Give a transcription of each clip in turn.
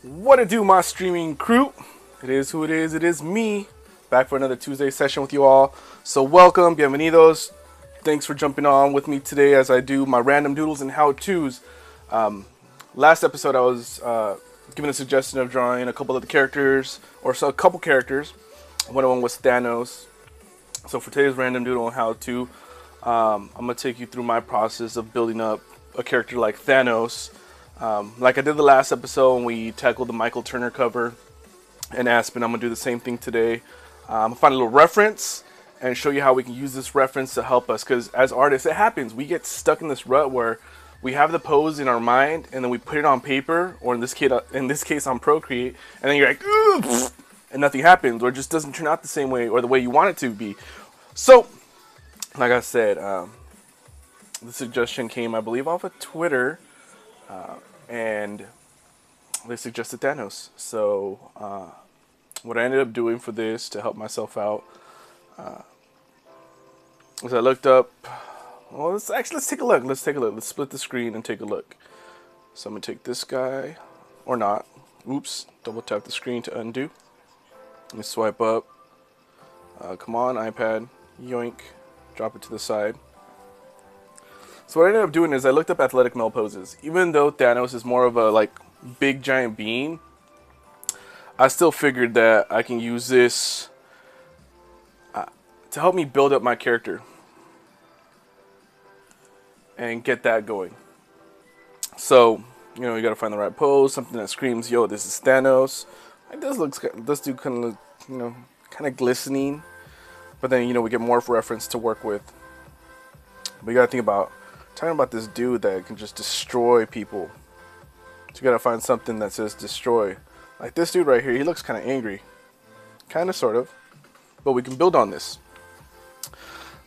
What it do, my streaming crew? It is who it is. It is me, back for another Tuesday session with you all. So welcome, bienvenidos. Thanks for jumping on with me today as I do my random doodles and how-tos. Last episode I was given a suggestion of drawing a couple of the characters, or so a couple characters. One of them was Thanos. So for today's random doodle and how-to, I'm going to take you through my process of building up a character like Thanos. Like I did the last episode when we tackled the Michael Turner cover and Aspen, I'm going to do the same thing today. I'm going to find a little reference and show you how we can use this reference to help us. Because as artists, it happens. We get stuck in this rut where we have the pose in our mind and then we put it on paper, or in this case on Procreate, and then you're like, ugh, and nothing happens, or it just doesn't turn out the same way or the way you want it to be. So, like I said, the suggestion came, I believe, off of Twitter. And they suggested Thanos. So what I ended up doing for this to help myself out is I looked up. Well, let's take a look. Let's split the screen and take a look. So I'm gonna take this guy, or not. Oops. Double tap the screen to undo. Let me swipe up. Come on, iPad. Yoink. Drop it to the side. So what I ended up doing is I looked up athletic male poses. Even though Thanos is more of a big giant being, I still figured that I can use this to help me build up my character and get that going. So, you gotta find the right pose, something that screams, "Yo, this is Thanos." It does do kind of, kind of glistening, but then we get more reference to work with. But you gotta think about. Talking about this dude that can just destroy people. So you gotta find something that says destroy. Like this dude right here, he looks kind of angry. Kind of, sort of. But we can build on this.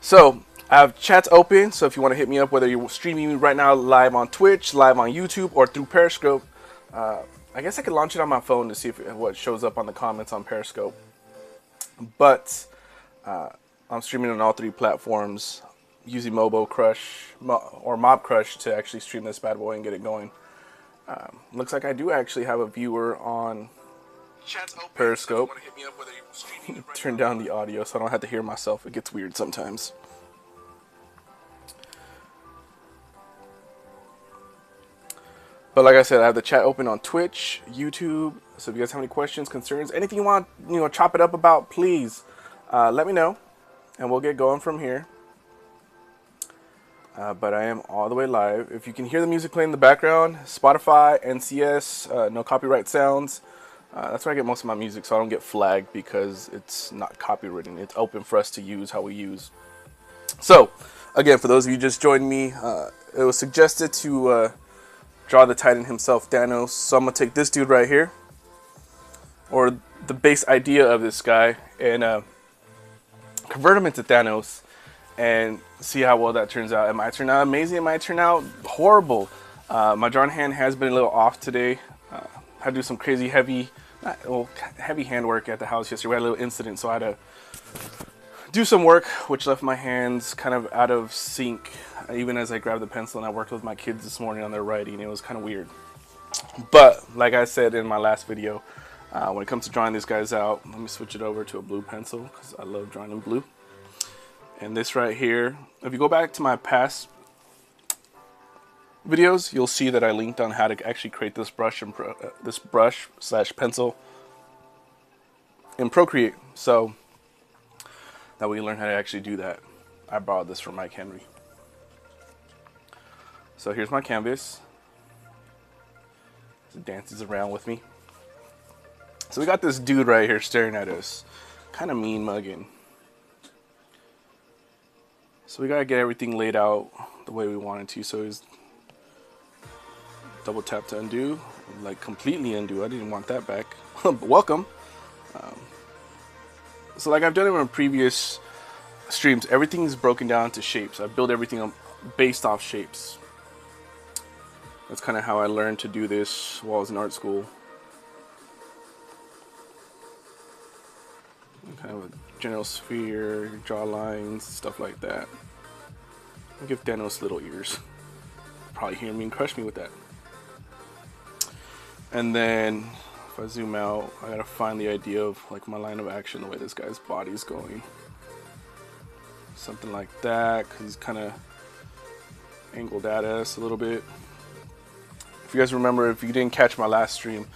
So, I have chats open, so if you want to hit me up, whether you're streaming me right now live on Twitch, live on YouTube, or through Periscope. I guess I could launch it on my phone to see what shows up on the comments on Periscope. But, I'm streaming on all three platforms, using Mobcrush or Mobcrush to actually stream this bad boy and get it going. Looks like I do actually have a viewer on Periscope. Turn down the audio so I don't have to hear myself. It gets weird sometimes. But like I said, I have the chat open on Twitch, YouTube. So if you guys have any questions, concerns, anything you want, chop it up about, please let me know, and we'll get going from here. But I am all the way live. If you can hear the music playing in the background, Spotify, NCS, no copyright sounds. That's where I get most of my music, so I don't get flagged because it's not copywritten. It's open for us to use how we use. So, again, for those of you who just joined me, it was suggested to draw the Titan himself, Thanos. So I'm going to take this dude right here, or the base idea of this guy, and convert him into Thanos. And see how well that turns out. It might turn out amazing. It might turn out horrible. My drawing hand has been a little off today. Had to do some crazy heavy handwork at the house yesterday. We had a little incident, so I had to do some work, which left my hands kind of out of sync. Even as I grabbed the pencil, and I worked with my kids this morning on their writing, it was kind of weird. But like I said in my last video, when it comes to drawing these guys out, let me switch it over to a blue pencil because I love drawing in blue. And this right here, if you go back to my past videos, you'll see that I linked on how to actually create this brush and / pencil in Procreate. So that way you learn how to actually do that. I borrowed this from Mike Henry. So here's my canvas. It dances around with me. So we got this dude right here staring at us, kind of mean mugging. So we gotta get everything laid out the way we wanted to. So he's double tap to undo, like completely undo. I didn't want that back. But welcome. So like I've done it in previous streams, everything is broken down to shapes. I build everything based off shapes. That's kind of how I learned to do this while I was in art school. Kind of a general sphere, draw lines, stuff like that. I'll give Thanos little ears. Probably hear me and crush me with that. And then if I zoom out, I gotta find the idea of like my line of action, the way this guy's body's going. Something like that, because he's kind of angled at us a little bit. If you guys remember, if you didn't catch my last stream,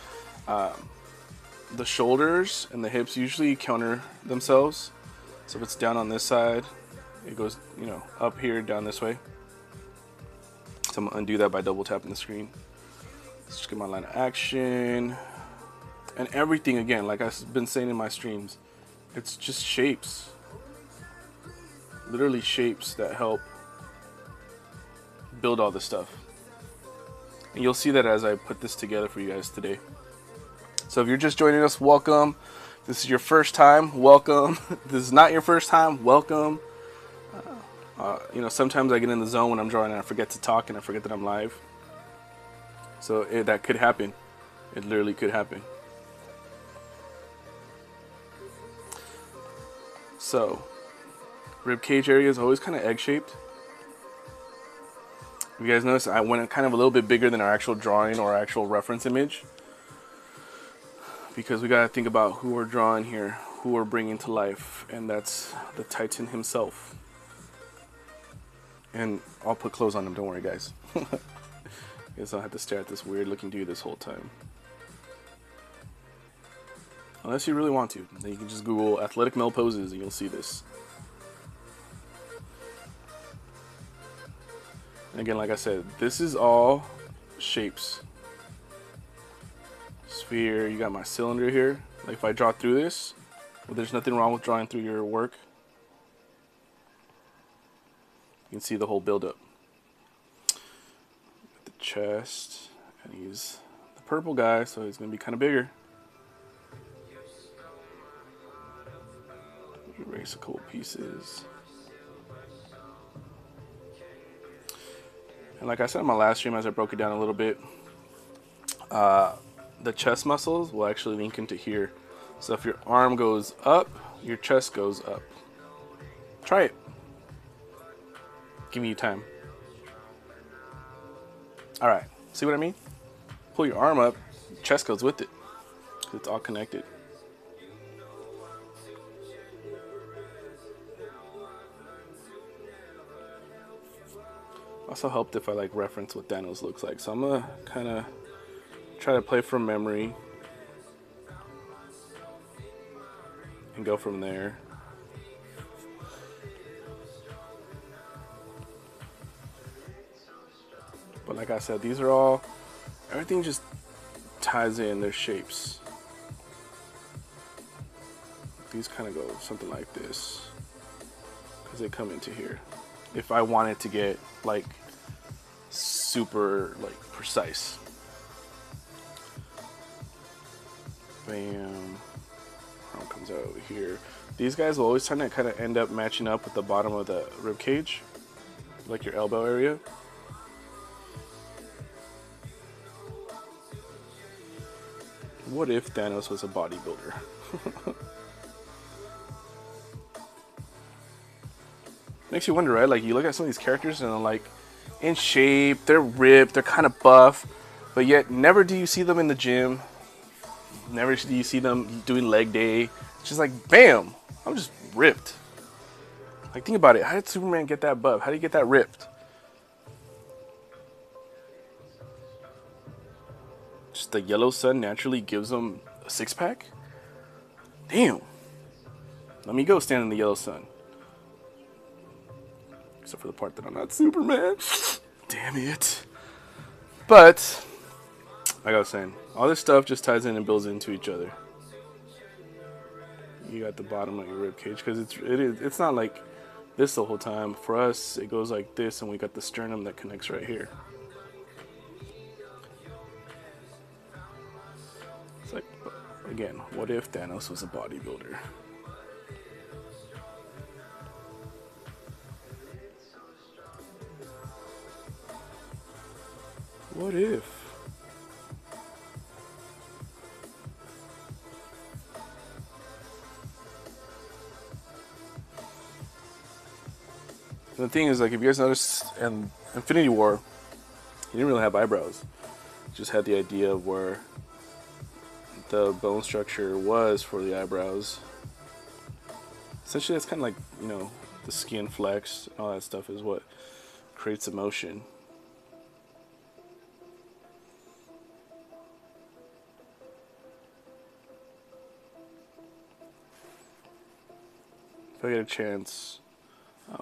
the shoulders and the hips usually counter themselves. So if it's down on this side, it goes, you know, up here, down this way. So I'm gonna undo that by double tapping the screen. Let's just get my line of action. And everything, again, like I've been saying in my streams, it's just shapes. Literally shapes that help build all this stuff. And you'll see that as I put this together for you guys today. So if you're just joining us, welcome. If this is your first time, welcome. If this is not your first time, welcome. You know, sometimes I get in the zone when I'm drawing and I forget to talk and I forget that I'm live. So that could happen. It literally could happen. So, rib cage area is always kind of egg-shaped. If you guys notice, I went kind of a little bit bigger than our actual drawing or our actual reference image. Because we gotta think about who we're drawing here, who we're bringing to life, and that's the Titan himself. And I'll put clothes on him, don't worry guys. Guess I'll have to stare at this weird looking dude this whole time. Unless you really want to, then you can just Google athletic male poses and you'll see this. And again, like I said, this is all shapes. Sphere, you got my cylinder here. Like if I draw through this, well, there's nothing wrong with drawing through your work. You can see the whole buildup. The chest, and he's the purple guy, so he's gonna be kind of bigger. Erase a couple pieces. And like I said in my last stream, as I broke it down a little bit, the chest muscles will actually link into here. So if your arm goes up, your chest goes up. Try it. Give me you time. Alright, see what I mean? Pull your arm up, chest goes with it. It's all connected. Also helped if I like reference what Thanos looks like. So I'm gonna kind of try to play from memory and go from there. But like I said, these are all, everything just ties in their shapes. These kind of go something like this because they come into here. If I wanted to get like super like precise. Bam. Arm comes out over here. These guys will always tend to kind of end up matching up with the bottom of the rib cage, like your elbow area. What if Thanos was a bodybuilder? Makes you wonder, right? Like you look at some of these characters and they're like in shape, they're ripped, they're kind of buff, but yet never do you see them in the gym. Never do you see them doing leg day. It's just like, bam, I'm just ripped. Like think about it. How did Superman get that buff? How did he get that ripped? Just the yellow sun naturally gives him a six-pack? Damn. Let me go stand in the yellow sun. Except for the part that I'm not Superman. Damn it. But, like I was saying, all this stuff just ties in and builds into each other. You got the bottom of your rib cage because it's not like this the whole time. For us, it goes like this, and we got the sternum that connects right here. It's like, again, what if Thanos was a bodybuilder? What if? The thing is, like, if you guys noticed in Infinity War, he didn't really have eyebrows. Just had the idea of where the bone structure was for the eyebrows. Essentially, that's kind of like, you know, the skin flex and all that stuff is what creates the motion. If I get a chance,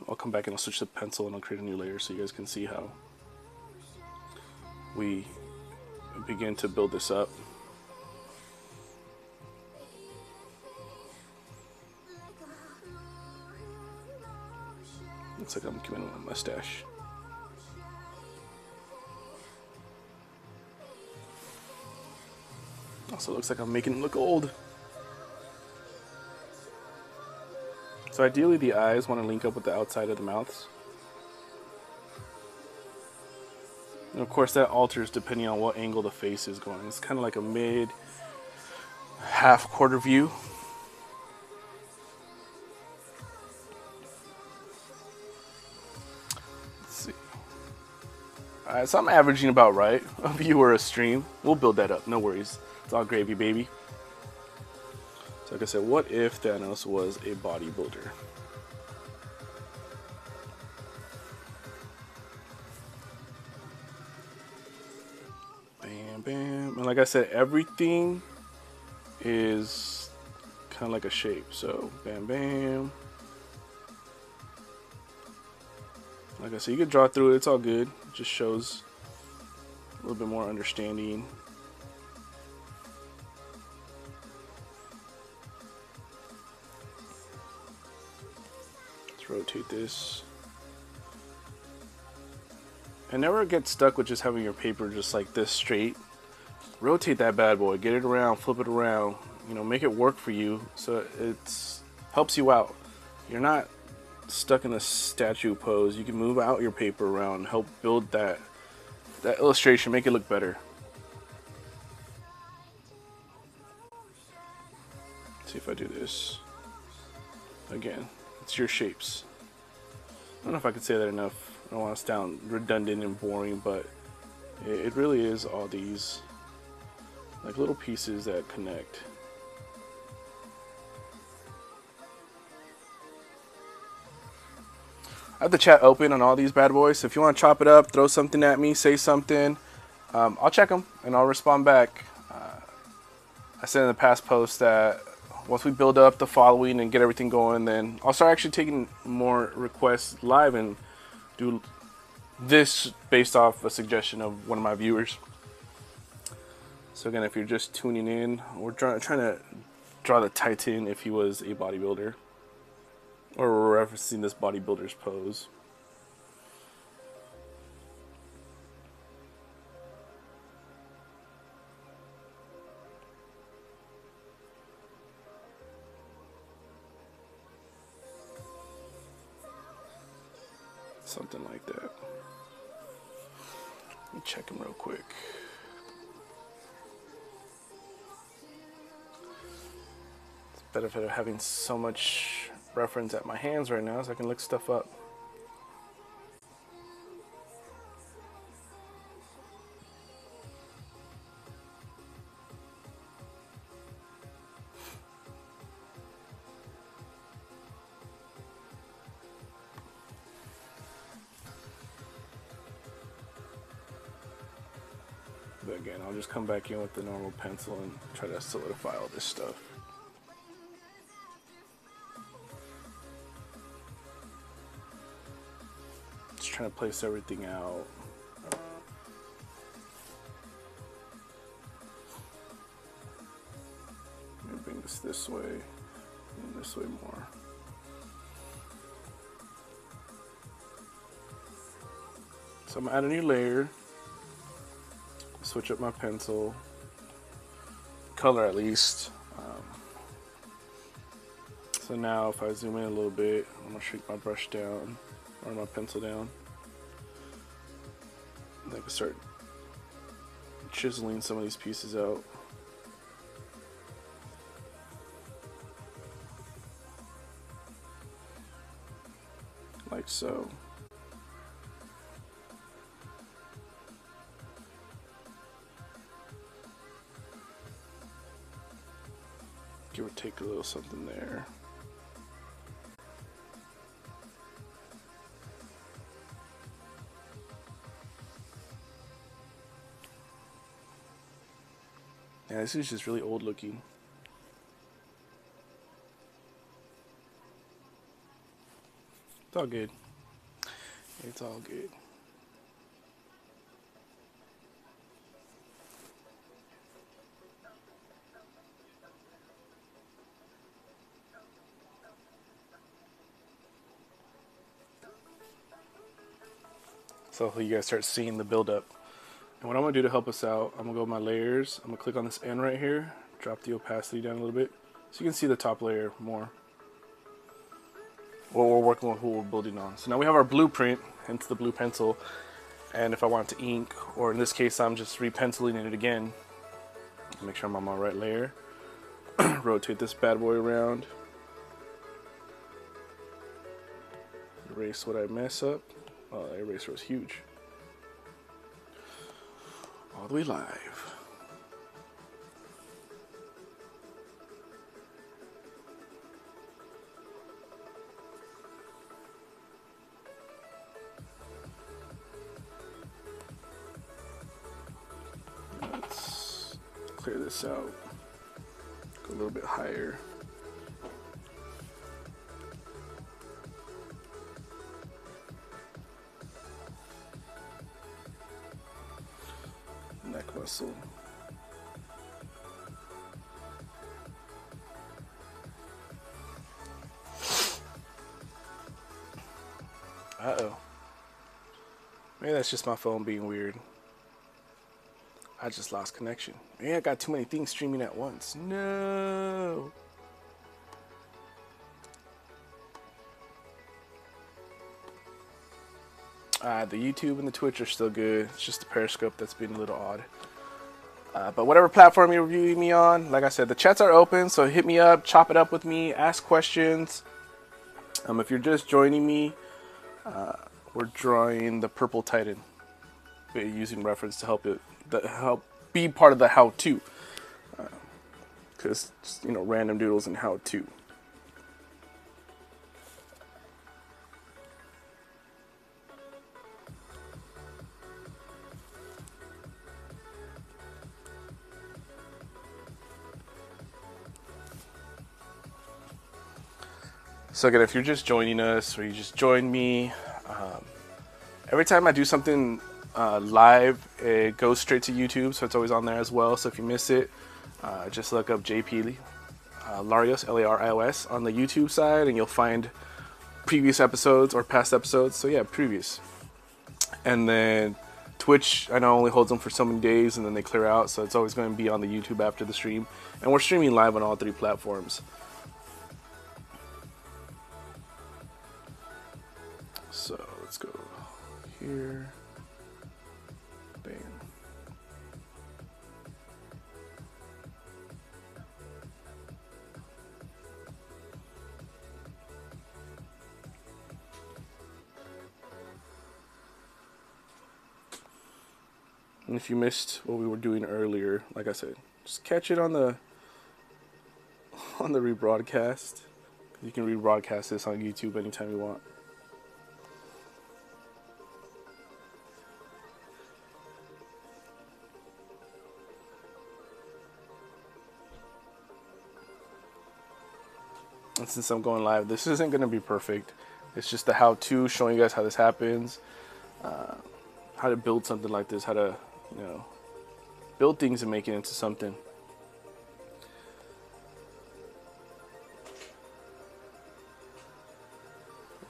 I'll come back and I'll switch the pencil and I'll create a new layer so you guys can see how we begin to build this up. Looks like I'm coming with my mustache. Also looks like I'm making him look old. So ideally the eyes want to link up with the outside of the mouths. And of course that alters depending on what angle the face is going. It's kind of like a mid half quarter view. Let's see. Alright, so I'm averaging about right. A view or a stream. We'll build that up, no worries. It's all gravy, baby. So like I said, what if Thanos was a bodybuilder? Bam, bam. And like I said, everything is kind of like a shape. So bam, bam. Like I said, you can draw through it. It's all good. It just shows a little bit more understanding. Rotate this. And never get stuck with just having your paper just like this straight. Rotate that bad boy, get it around, flip it around, you know, make it work for you so it helps you out. You're not stuck in a statue pose. You can move out your paper around, help build that illustration, make it look better. Let's see if I do this again. It's your shapes. I don't know if I could say that enough. I don't want to sound redundant and boring, but it really is all these like little pieces that connect. I have the chat open on all these bad boys, so if you want to chop it up, throw something at me, say something, I'll check them and I'll respond back. I said in the past post that once we build up the following and get everything going, then I'll start actually taking more requests live and do this based off a suggestion of one of my viewers. So again, if you're just tuning in, we're trying to draw the Titan if he was a bodybuilder, or we're referencing this bodybuilder's pose. Something like that. Let me check him real quick. It's the benefit of having so much reference at my hands right now, so I can look stuff up. But again, I'll just come back in with the normal pencil and try to solidify all this stuff. Just trying to place everything out. Let me bring this way and this way more. So I'm gonna add a new layer. Switch up my pencil color at least. So now if I zoom in a little bit, I'm gonna shrink my brush down or my pencil down. And I can start chiseling some of these pieces out. Like so. give or take a little something there. Yeah, this is just really old looking. It's all good. It's all good. So hopefully you guys start seeing the build up. And what I'm going to do to help us out, I'm going to go with my layers. I'm going to click on this N right here, drop the opacity down a little bit so you can see the top layer more. What we're working with, what we're building on. So now we have our blueprint, hence the blue pencil. And if I want to ink, or in this case I'm just repenciling it again, make sure I'm on my right layer. Rotate this bad boy around. Erase what I mess up. Oh, that eraser was huge. All the way live. Let's clear this out. Go a little bit higher. Neck muscle. Uh-oh. Maybe that's just my phone being weird. I just lost connection. Maybe I got too many things streaming at once. No. The YouTube and the Twitch are still good. It's just the Periscope that's been a little odd. But whatever platform you're viewing me on, like I said, the chats are open, so hit me up, chop it up with me, ask questions. If you're just joining me, we're drawing the Purple Titan, using reference to help be part of the how-to, because you know, random doodles and how-to. So again, if you're just joining us or you just joined me, every time I do something live, it goes straight to YouTube, so it's always on there as well. So if you miss it, just look up JP Larios, Larios on the YouTube side, and you'll find previous episodes or past episodes. So yeah, previous. And then Twitch, I know, only holds them for so many days, and then they clear out, so it's always going to be on the YouTube after the stream. And we're streaming live on all 3 platforms. So let's go here. Bam. And if you missed what we were doing earlier, like I said, just catch it on the rebroadcast. You can rebroadcast this on YouTube anytime you want. And since I'm going live, this isn't going to be perfect. It's just the how-to, showing you guys how this happens, how to build something like this, how to, you know, build things and make it into something.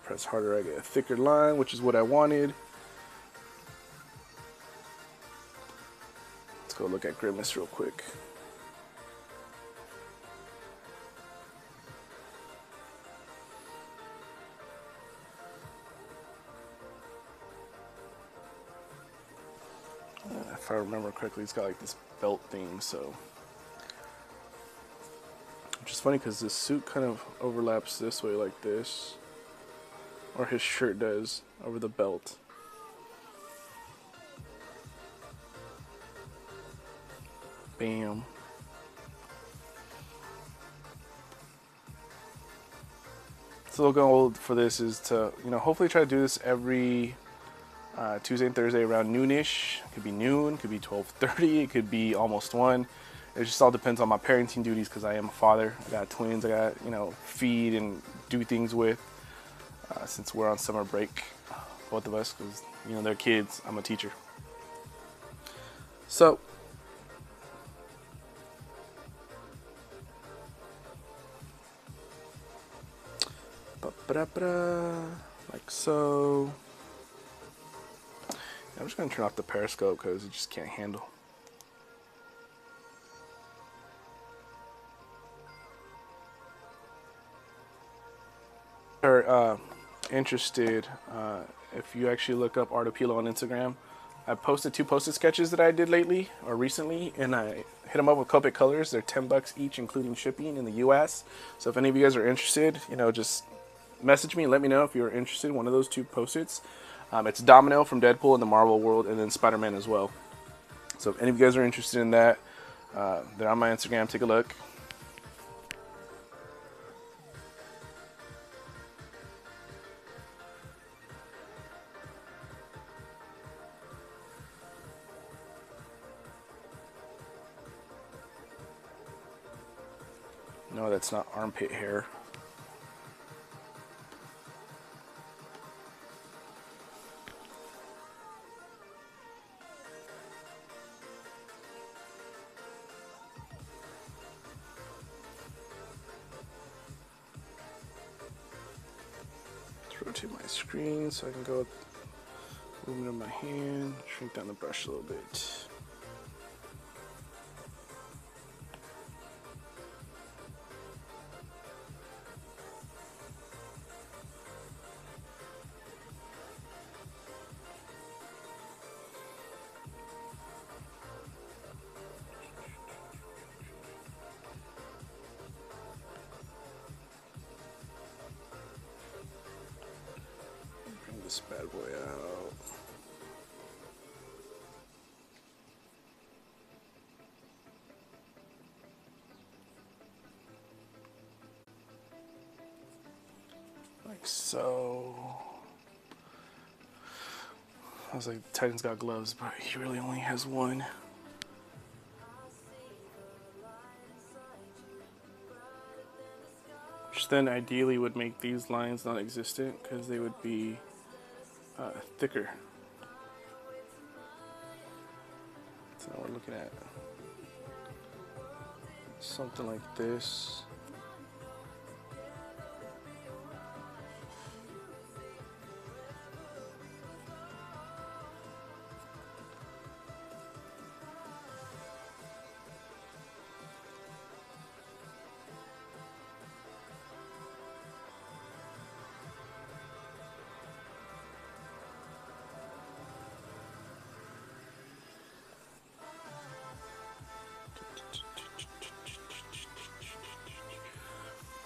Press harder, I get a thicker line, which is what I wanted. Let's go look at Grimace real quick. If I remember correctly, he's got like this belt thing, so. Which is funny because this suit kind of overlaps this way like this. Or his shirt does, over the belt. So the goal for this is to, hopefully try to do this every Tuesday and Thursday around noonish. It could be noon, it could be 12:30, it could be almost 1. It just all depends on my parenting duties because I am a father. I got twins I got, feed and do things with since we're on summer break, both of us, because, they're kids. I'm a teacher. So, like so. I'm just going to turn off the periscope because it just can't handle. Are interested, if you actually look up Artapilo on Instagram, I posted 2 posted sketches that I did lately or recently, and I hit them up with Copic colors. They're $10 each, including shipping in the US. So if any of you guys are interested, just message me and let me know if you're interested in one of those 2 post-its. It's Domino from Deadpool in the Marvel world, and then Spider-Man as well. So if any of you guys are interested in that, they're on my Instagram. Take a look. No, that's not armpit hair. Rotate my screen so I can go moving of my hand, shrink down the brush a little bit. Bring this bad boy out. Like so. I was like, Titan's got gloves, but he really only has one. Which then ideally would make these lines non-existent because they would be thicker. So now we're looking at something like this.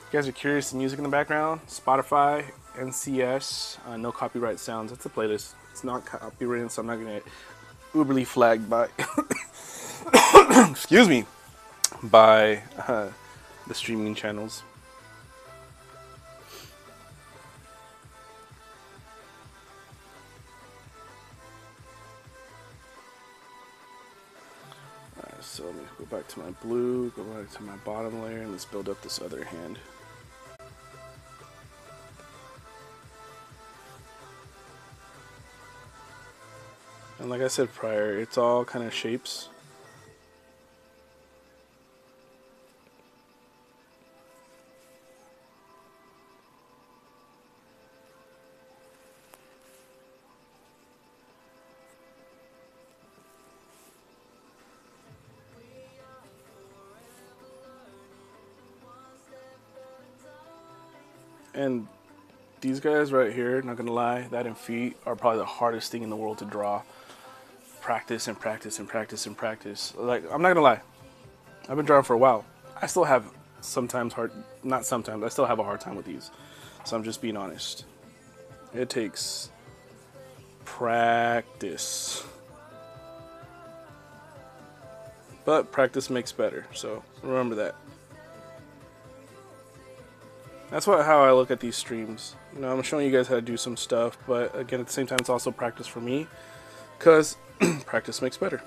If you guys are curious, the music in the background, Spotify, NCS, no copyright sounds. That's a playlist. It's not copyrighted, so I'm not going to uberly flagged by, excuse me, by the streaming channels. Alright, so let me go back to my blue, go back to my bottom layer, and let's build up this other hand. And like I said prior, it's all kind of shapes. And these guys right here, not gonna lie, that and feet are probably the hardest thing in the world to draw. Practice and practice and practice and practice. Like, I'm not gonna lie, I've been drawing for a while. I still have sometimes not sometimes, I still have a hard time with these. So I'm just being honest. It takes practice. But practice makes better, so remember that. That's how I look at these streams. You know, I'm showing you guys how to do some stuff, but again, at the same time, it's also practice for me, because practice makes better.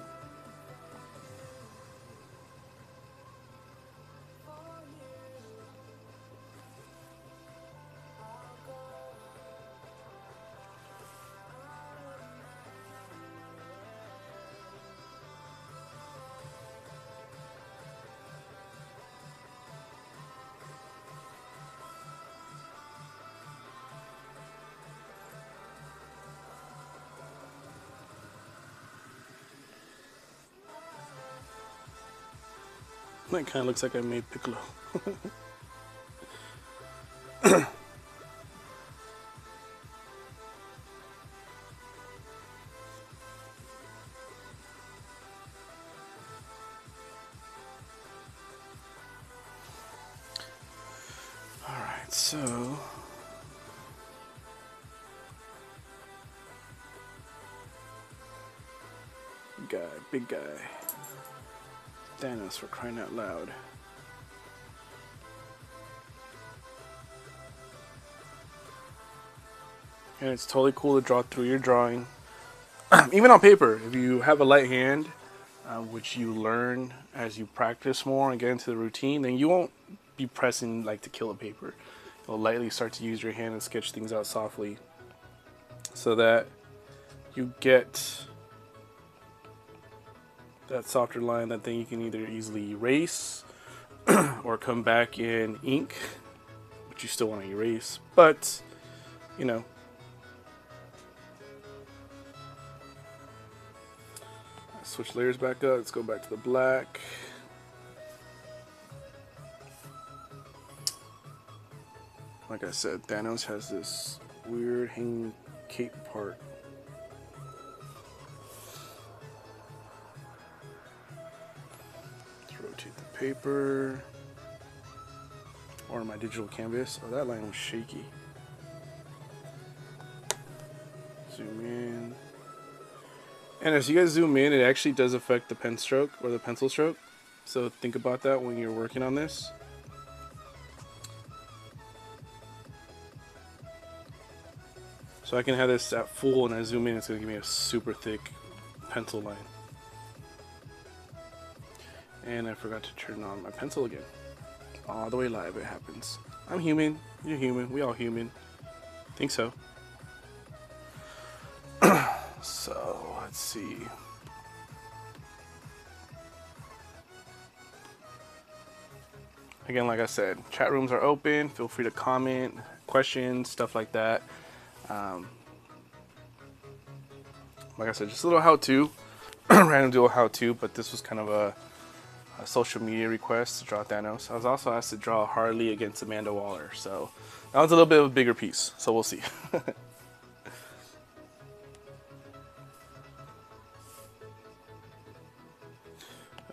That kind of looks like I made Piccolo. Alright, so big guy. Thanos, for crying out loud. And it's totally cool to draw through your drawing. Even on paper, if you have a light hand, which you learn as you practice more and get into the routine, then you won't be pressing like to kill a paper. You'll lightly start to use your hand and sketch things out softly, so that you get that softer line that then you can either easily erase or come back in ink, which you still want to erase, but you know. Switch layers back up. Let's go back to the black. Like I said, Thanos has this weird hanging cape part. Let's rotate the paper. Or my digital canvas. Oh, that line was shaky. Zoom in. And as you guys zoom in, it actually does affect the pen stroke or the pencil stroke. So think about that when you're working on this. So I can have this at full, and I zoom in, it's going to give me a super thick pencil line. And I forgot to turn on my pencil again. All the way live, it happens. I'm human, you're human, we all human. Think so. So, let's see. Again, like I said, chat rooms are open. Feel free to comment, questions, stuff like that. Like I said, just a little how-to, random dual how-to, but this was kind of a social media request to draw Thanos. I was also asked to draw Harley against Amanda Waller, so that was a little bit of a bigger piece, so we'll see.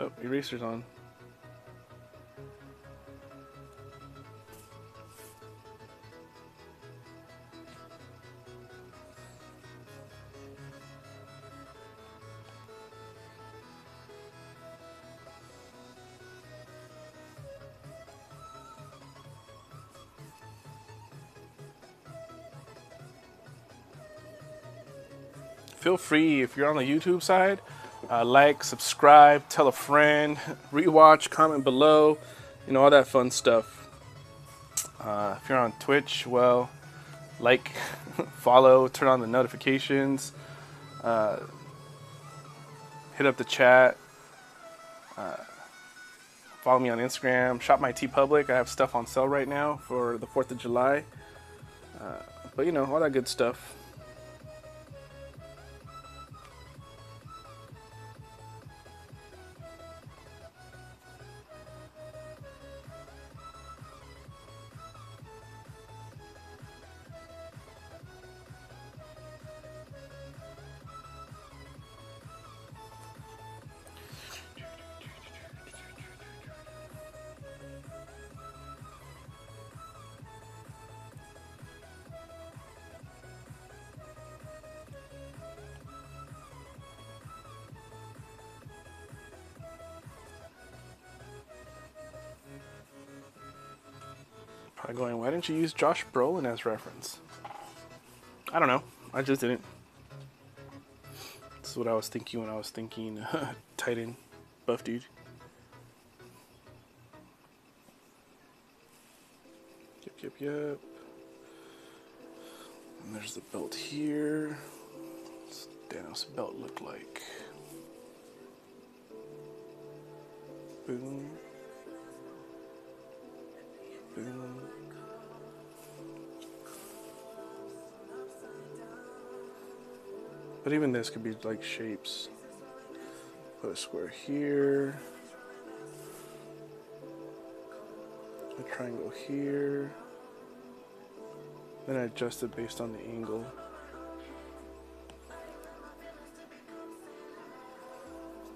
Oh, eraser's on. Feel free, if you're on the YouTube side, like, subscribe, tell a friend, rewatch, comment below, you know, all that fun stuff. If you're on Twitch, well, like, follow, turn on the notifications, hit up the chat, follow me on Instagram, shop my TeePublic. I have stuff on sale right now for the 4th of July, but you know, all that good stuff. Probably going, why didn't you use Josh Brolin as reference? I don't know. I just didn't. This is what I was thinking when I was thinking Titan buff dude. Yep. And there's the belt here. What's Thanos' belt look like? Boom. Boom. But even this could be like shapes. Put a square here. A triangle here. Then I adjust it based on the angle.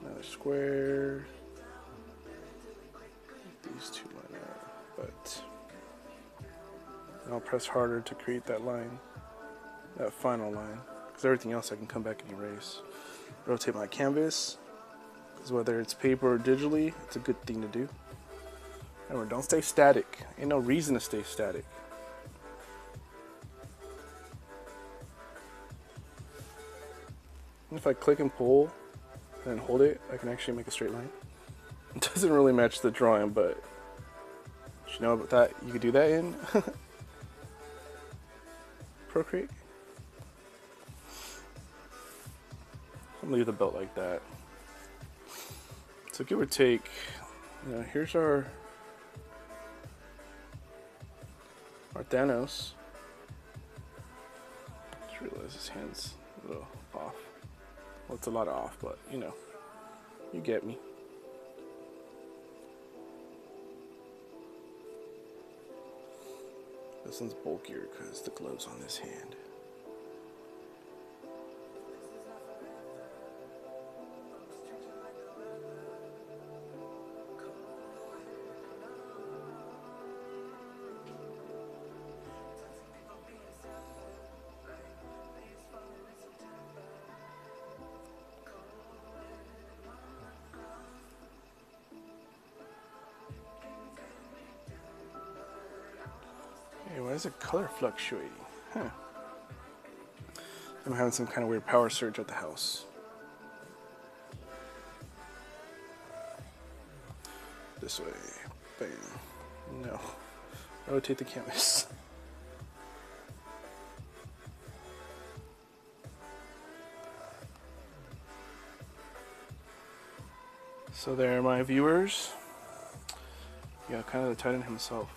Another square. These two line up, but I'll press harder to create that line, that final line, because everything else I can come back and erase. Rotate my canvas, because whether it's paper or digitally, it's a good thing to do. Remember, don't stay static. Ain't no reason to stay static. And if I click and pull and hold it, I can actually make a straight line. It doesn't really match the drawing, but you know about that? You could do that in Procreate. I'm gonna leave the belt like that. So give or take, you know, here's our Thanos. Just realize his hand's a little off. Well, it's a lot off, but you know, you get me. This one's bulkier because the glove's on this hand. Hey, why is the color fluctuating? Huh. I'm having some kind of weird power surge at the house. This way. Bam. No. Rotate the canvas. So there are my viewers. Yeah, kind of the Titan himself.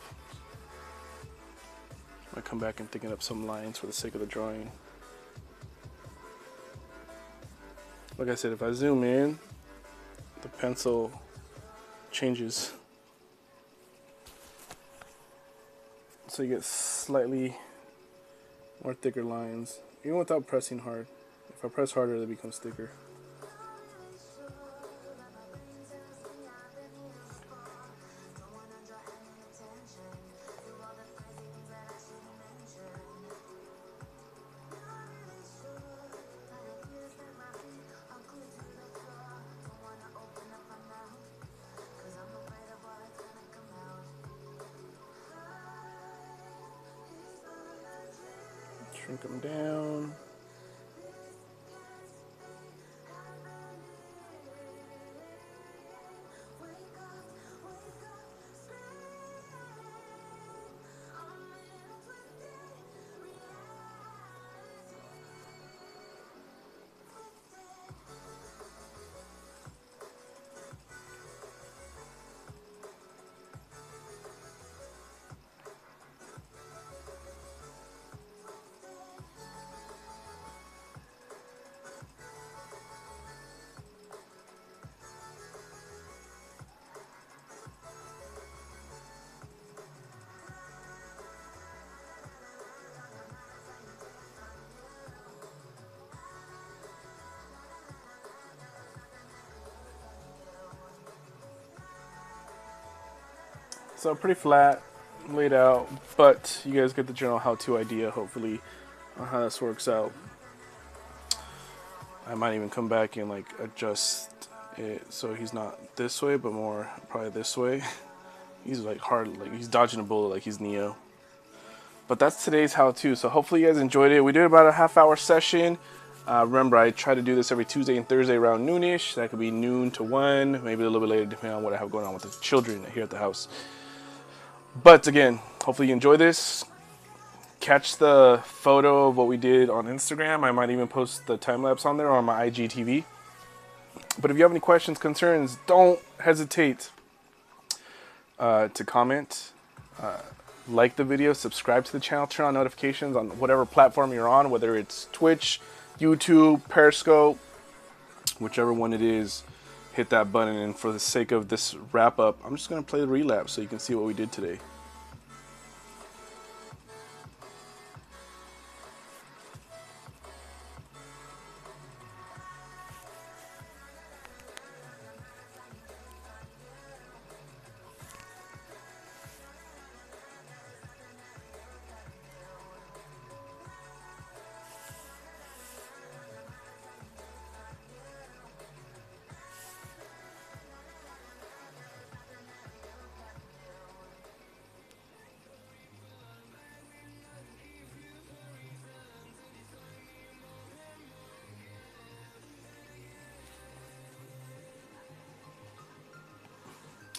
I come back and thinking up some lines for the sake of the drawing. Like I said, if I zoom in, the pencil changes. So you get slightly more thicker lines, even without pressing hard. If I press harder, they become thicker. Shrink them down. So pretty flat, laid out, but you guys get the general how-to idea, hopefully, on how this works out. I might even come back and like adjust it so he's not this way, but more probably this way. He's like hard, like he's dodging a bullet like he's Neo. But that's today's how-to. So hopefully you guys enjoyed it. We did about a half-hour session. Remember, I try to do this every Tuesday and Thursday around noonish. That could be noon to 1, maybe a little bit later, depending on what I have going on with the children here at the house. But again, hopefully you enjoy this. Catch the photo of what we did on Instagram. I might even post the time-lapse on there on my IGTV. But if you have any questions, concerns, don't hesitate to comment. Like the video, subscribe to the channel, turn on notifications on whatever platform you're on, whether it's Twitch, YouTube, Periscope, whichever one it is, hit that button. And for the sake of this wrap up, I'm just going to play the relapse so you can see what we did today.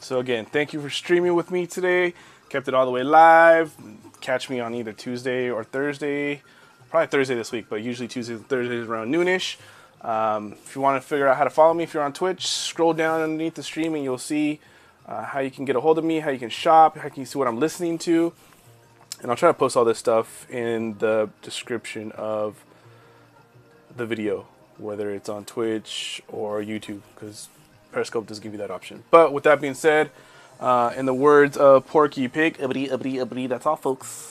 So again, thank you for streaming with me today. Kept it all the way live. Catch me on either Tuesday or Thursday. Probably Thursday this week, but usually Tuesdays and Thursdays around noonish. If you want to figure out how to follow me, if you're on Twitch, scroll down underneath the stream and you'll see how you can get a hold of me, how you can shop, how you can see what I'm listening to. And I'll try to post all this stuff in the description of the video, whether it's on Twitch or YouTube, because Periscope does give you that option. But with that being said, in the words of Porky Pig, that's all, folks.